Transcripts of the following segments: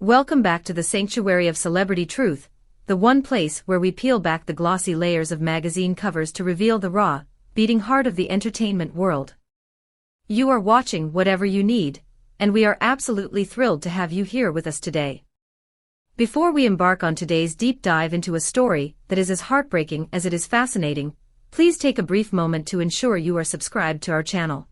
Welcome back to the sanctuary of celebrity truth, the one place where we peel back the glossy layers of magazine covers to reveal the raw, beating heart of the entertainment world. You are watching Whatever You Need, and we are absolutely thrilled to have you here with us today. Before we embark on today's deep dive into a story that is as heartbreaking as it is fascinating, please take a brief moment to ensure you are subscribed to our channel.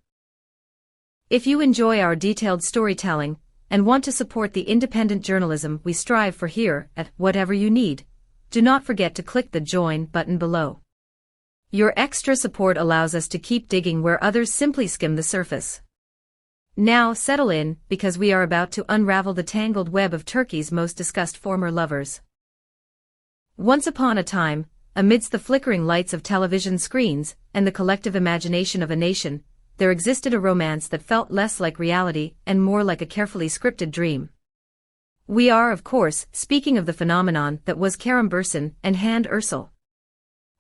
If you enjoy our detailed storytelling, and want to support the independent journalism we strive for here at Whatever You Need, do not forget to click the Join button below. Your extra support allows us to keep digging where others simply skim the surface. Now settle in, because we are about to unravel the tangled web of Turkey's most discussed former lovers. Once upon a time, amidst the flickering lights of television screens and the collective imagination of a nation, there existed a romance that felt less like reality and more like a carefully scripted dream. We are, of course, speaking of the phenomenon that was Kerem Bürsin and Hande Erçel.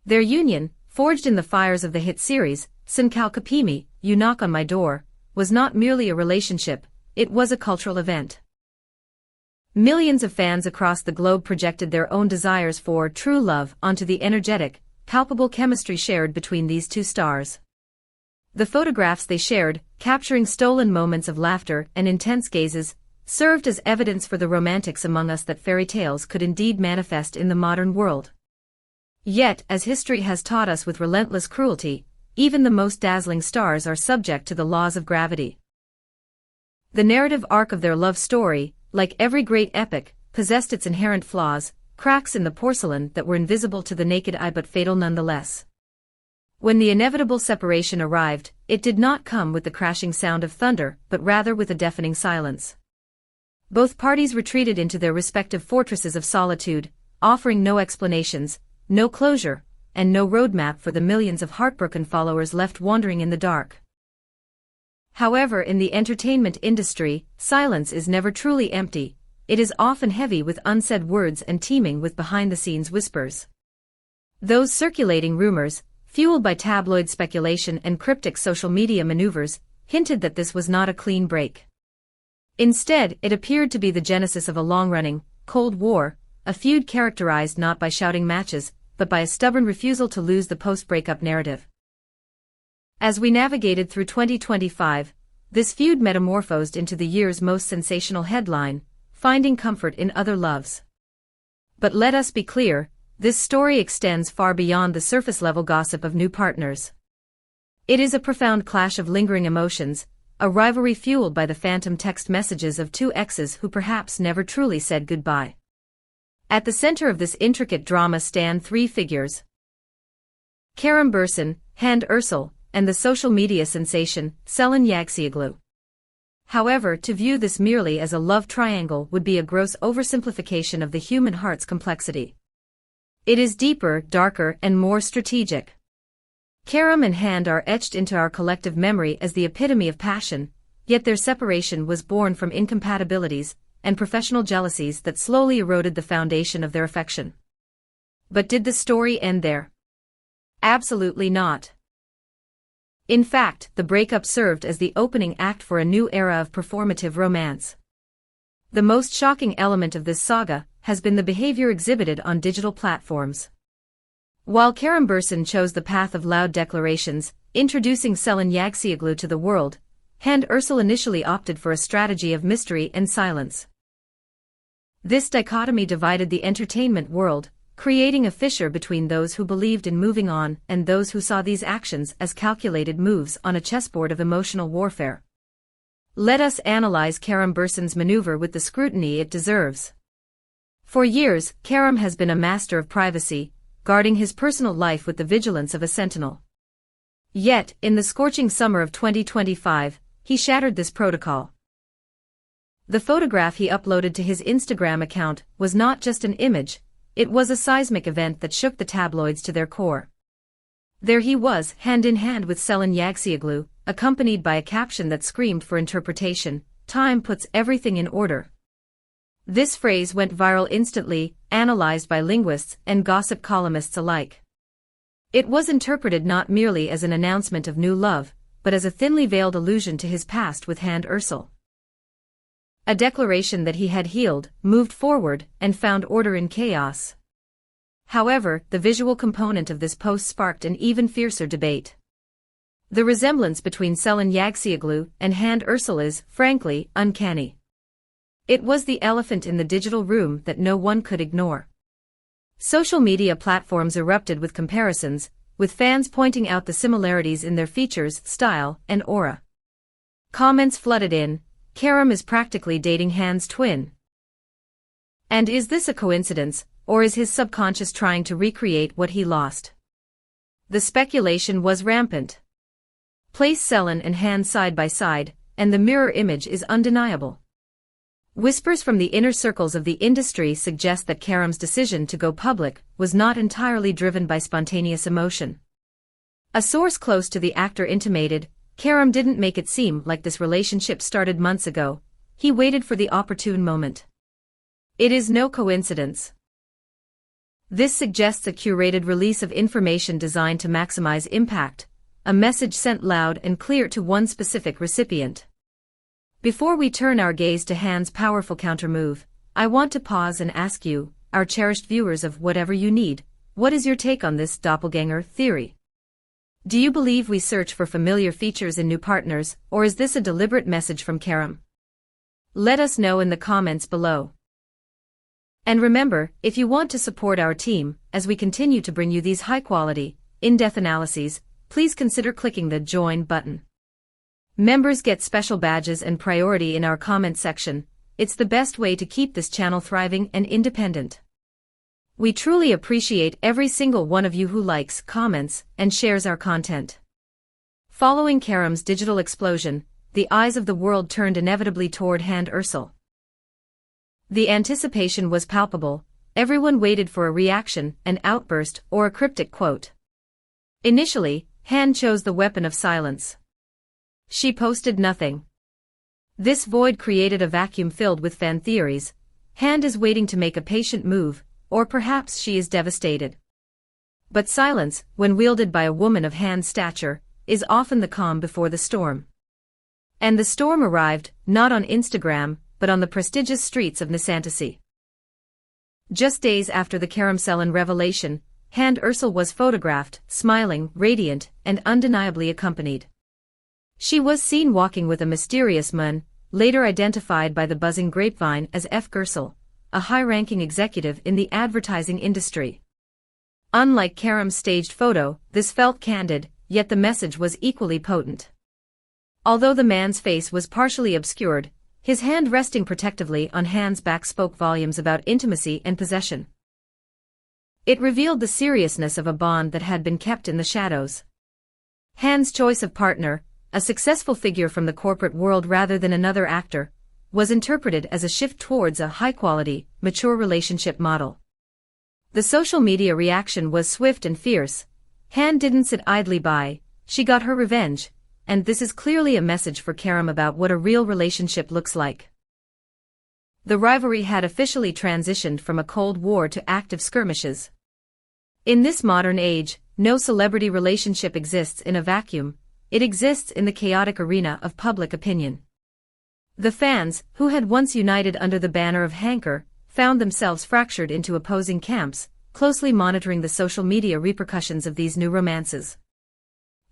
Their union, forged in the fires of the hit series, Sen Kalkapimi, You Knock on My Door, was not merely a relationship, it was a cultural event. Millions of fans across the globe projected their own desires for true love onto the energetic, palpable chemistry shared between these two stars. The photographs they shared, capturing stolen moments of laughter and intense gazes, served as evidence for the romantics among us that fairy tales could indeed manifest in the modern world. Yet, as history has taught us with relentless cruelty, even the most dazzling stars are subject to the laws of gravity. The narrative arc of their love story, like every great epic, possessed its inherent flaws, cracks in the porcelain that were invisible to the naked eye but fatal nonetheless. When the inevitable separation arrived, it did not come with the crashing sound of thunder, but rather with a deafening silence. Both parties retreated into their respective fortresses of solitude, offering no explanations, no closure, and no roadmap for the millions of heartbroken followers left wandering in the dark. However, in the entertainment industry, silence is never truly empty, it is often heavy with unsaid words and teeming with behind-the-scenes whispers. Those circulating rumors, fueled by tabloid speculation and cryptic social media maneuvers, hinted that this was not a clean break. Instead, it appeared to be the genesis of a long-running, Cold War, a feud characterized not by shouting matches, but by a stubborn refusal to lose the post-breakup narrative. As we navigated through 2025, this feud metamorphosed into the year's most sensational headline, Finding Comfort in Other Loves. But let us be clear, this story extends far beyond the surface-level gossip of new partners. It is a profound clash of lingering emotions, a rivalry fueled by the phantom text messages of two exes who perhaps never truly said goodbye. At the center of this intricate drama stand three figures: Kerem Bürsin, Hande Erçel, and the social media sensation, Selin Yagsioglu. However, to view this merely as a love triangle would be a gross oversimplification of the human heart's complexity. It is deeper, darker, and more strategic. Kerem and Hande are etched into our collective memory as the epitome of passion, yet their separation was born from incompatibilities and professional jealousies that slowly eroded the foundation of their affection. But did the story end there? Absolutely not. In fact, the breakup served as the opening act for a new era of performative romance. The most shocking element of this saga has been the behavior exhibited on digital platforms. While Kerem Bürsin chose the path of loud declarations, introducing Selin Yagsioglu to the world, Hande Erçel initially opted for a strategy of mystery and silence. This dichotomy divided the entertainment world, creating a fissure between those who believed in moving on and those who saw these actions as calculated moves on a chessboard of emotional warfare. Let us analyze Kerem Bürsin's maneuver with the scrutiny it deserves. For years, Kerem has been a master of privacy, guarding his personal life with the vigilance of a sentinel. Yet, in the scorching summer of 2025, he shattered this protocol. The photograph he uploaded to his Instagram account was not just an image, it was a seismic event that shook the tabloids to their core. There he was, hand in hand with Selin Yagsioglu, accompanied by a caption that screamed for interpretation, "Time puts everything in order." This phrase went viral instantly, analyzed by linguists and gossip columnists alike. It was interpreted not merely as an announcement of new love, but as a thinly veiled allusion to his past with Hande Erçel. A declaration that he had healed, moved forward, and found order in chaos. However, the visual component of this post sparked an even fiercer debate. The resemblance between Selin Yagcioglu and Hande Erçel is, frankly, uncanny. It was the elephant in the digital room that no one could ignore. Social media platforms erupted with comparisons, with fans pointing out the similarities in their features, style, and aura. Comments flooded in, "Kerem is practically dating Hande's twin. And is this a coincidence, or is his subconscious trying to recreate what he lost?" The speculation was rampant. Place Selin and Hande side by side, and the mirror image is undeniable. Whispers from the inner circles of the industry suggest that Kerem's decision to go public was not entirely driven by spontaneous emotion. A source close to the actor intimated, "Kerem didn't make it seem like this relationship started months ago, he waited for the opportune moment." It is no coincidence. This suggests a curated release of information designed to maximize impact, a message sent loud and clear to one specific recipient. Before we turn our gaze to Hande's powerful countermove, I want to pause and ask you, our cherished viewers of Whatever You Need, what is your take on this doppelganger theory? Do you believe we search for familiar features in new partners, or is this a deliberate message from Kerem? Let us know in the comments below. And remember, if you want to support our team, as we continue to bring you these high-quality, in-depth analyses, please consider clicking the Join button. Members get special badges and priority in our comment section. It's the best way to keep this channel thriving and independent. We truly appreciate every single one of you who likes, comments, and shares our content. Following Kerem's digital explosion, the eyes of the world turned inevitably toward Hande Erçel. The anticipation was palpable. Everyone waited for a reaction, an outburst, or a cryptic quote. Initially, Hande chose the weapon of silence. She posted nothing. This void created a vacuum filled with fan theories. Hande is waiting to make a patient move, or perhaps she is devastated. But silence, when wielded by a woman of Hande's stature, is often the calm before the storm. And the storm arrived, not on Instagram, but on the prestigious streets of Nişantaşı. Just days after the Kerem Selin revelation, Hande Erçel was photographed, smiling, radiant, and undeniably accompanied. She was seen walking with a mysterious man, later identified by the buzzing grapevine as F. Gürsel, a high-ranking executive in the advertising industry. Unlike Kerem's staged photo, this felt candid, yet the message was equally potent. Although the man's face was partially obscured, his hand resting protectively on Hande's back spoke volumes about intimacy and possession. It revealed the seriousness of a bond that had been kept in the shadows. Hande's choice of partner, a successful figure from the corporate world rather than another actor, was interpreted as a shift towards a high-quality, mature relationship model. The social media reaction was swift and fierce. Hande didn't sit idly by, she got her revenge, and this is clearly a message for Kerem about what a real relationship looks like. The rivalry had officially transitioned from a cold war to active skirmishes. In this modern age, no celebrity relationship exists in a vacuum, it exists in the chaotic arena of public opinion. The fans, who had once united under the banner of Hanker, found themselves fractured into opposing camps, closely monitoring the social media repercussions of these new romances.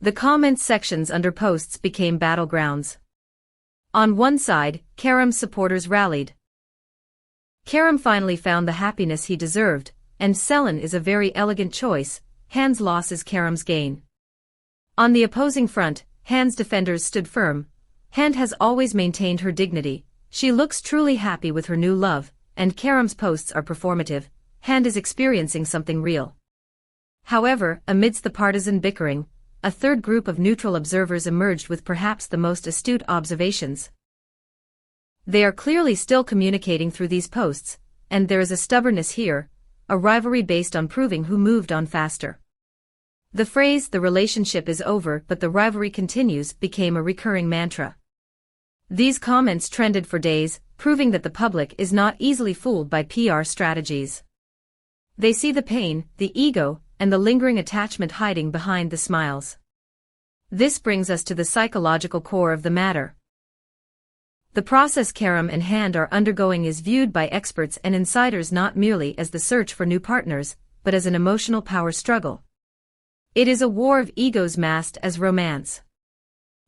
The comments sections under posts became battlegrounds. On one side, Kerem's supporters rallied. Kerem finally found the happiness he deserved, and Selin is a very elegant choice, Hande's loss is Kerem's gain. On the opposing front, Hande's defenders stood firm. Hande has always maintained her dignity, she looks truly happy with her new love, and Kerem's posts are performative, Hande is experiencing something real. However, amidst the partisan bickering, a third group of neutral observers emerged with perhaps the most astute observations. They are clearly still communicating through these posts, and there is a stubbornness here, a rivalry based on proving who moved on faster. The phrase, "the relationship is over but the rivalry continues," became a recurring mantra. These comments trended for days, proving that the public is not easily fooled by PR strategies. They see the pain, the ego, and the lingering attachment hiding behind the smiles. This brings us to the psychological core of the matter. The process Kerem and Hande are undergoing is viewed by experts and insiders not merely as the search for new partners, but as an emotional power struggle. It is a war of egos masked as romance.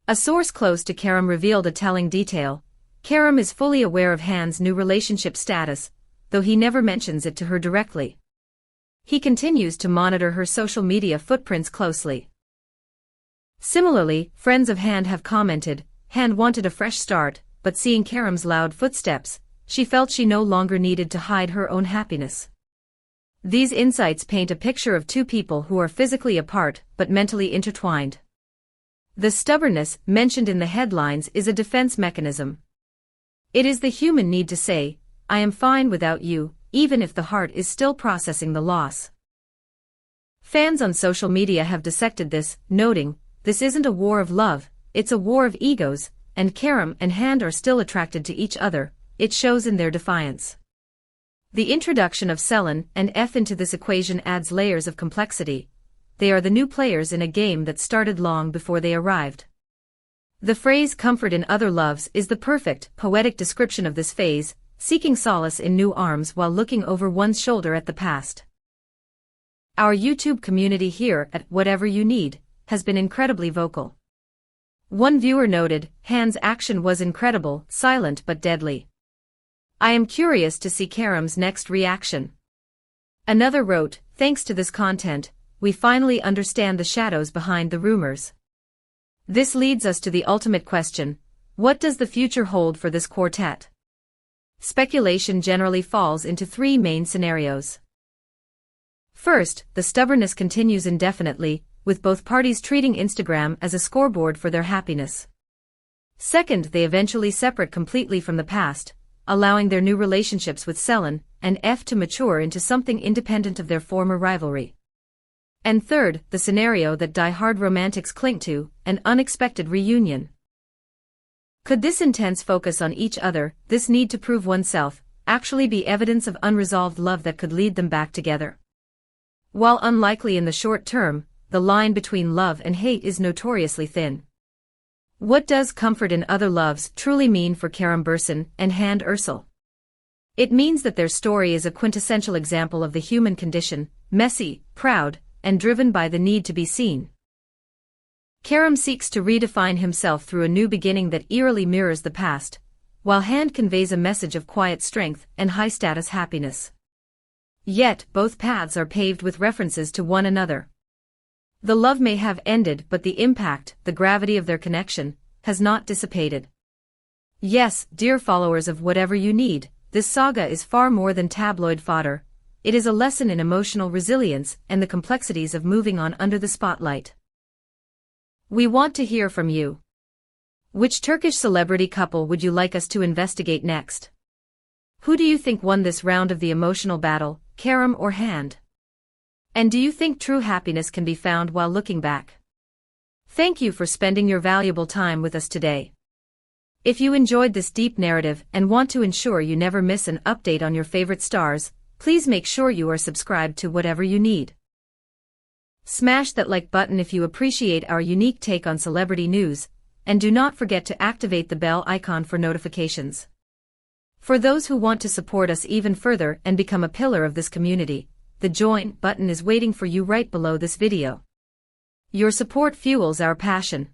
A source close to Kerem revealed a telling detail. Kerem is fully aware of Hande's new relationship status, though he never mentions it to her directly. He continues to monitor her social media footprints closely. Similarly, friends of Hande have commented, Hande wanted a fresh start, but seeing Kerem's loud footsteps, she felt she no longer needed to hide her own happiness. These insights paint a picture of two people who are physically apart but mentally intertwined. The stubbornness mentioned in the headlines is a defense mechanism. It is the human need to say, I am fine without you, even if the heart is still processing the loss. Fans on social media have dissected this, noting, this isn't a war of love, it's a war of egos, and Kerem and Hande are still attracted to each other, it shows in their defiance. The introduction of Selin and F into this equation adds layers of complexity. They are the new players in a game that started long before they arrived. The phrase comfort in other loves is the perfect, poetic description of this phase, seeking solace in new arms while looking over one's shoulder at the past. Our YouTube community here at Whatever You Need has been incredibly vocal. One viewer noted, Hande's action was incredible, silent but deadly. I am curious to see Kerem's next reaction. Another wrote, thanks to this content, we finally understand the shadows behind the rumors. This leads us to the ultimate question, what does the future hold for this quartet? Speculation generally falls into three main scenarios. First, the stubbornness continues indefinitely, with both parties treating Instagram as a scoreboard for their happiness. Second, they eventually separate completely from the past, allowing their new relationships with Selin and F to mature into something independent of their former rivalry. And third, the scenario that die-hard romantics cling to, an unexpected reunion. Could this intense focus on each other, this need to prove oneself, actually be evidence of unresolved love that could lead them back together? While unlikely in the short term, the line between love and hate is notoriously thin. What does comfort in other loves truly mean for Kerem Bürsin and Hande Erçel? It means that their story is a quintessential example of the human condition, messy, proud, and driven by the need to be seen. Kerem seeks to redefine himself through a new beginning that eerily mirrors the past, while Hande conveys a message of quiet strength and high-status happiness. Yet, both paths are paved with references to one another. The love may have ended, but the impact, the gravity of their connection, has not dissipated. Yes, dear followers of Whatever You Need, this saga is far more than tabloid fodder. It is a lesson in emotional resilience and the complexities of moving on under the spotlight. We want to hear from you. Which Turkish celebrity couple would you like us to investigate next? Who do you think won this round of the emotional battle, Kerem or Hande? And do you think true happiness can be found while looking back? Thank you for spending your valuable time with us today. If you enjoyed this deep narrative and want to ensure you never miss an update on your favorite stars, please make sure you are subscribed to Whatever You Need. Smash that like button if you appreciate our unique take on celebrity news, and do not forget to activate the bell icon for notifications. For those who want to support us even further and become a pillar of this community, the join button is waiting for you right below this video. Your support fuels our passion.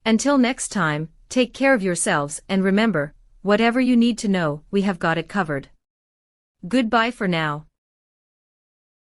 Until next time, take care of yourselves and remember, whatever you need to know, we have got it covered. Goodbye for now.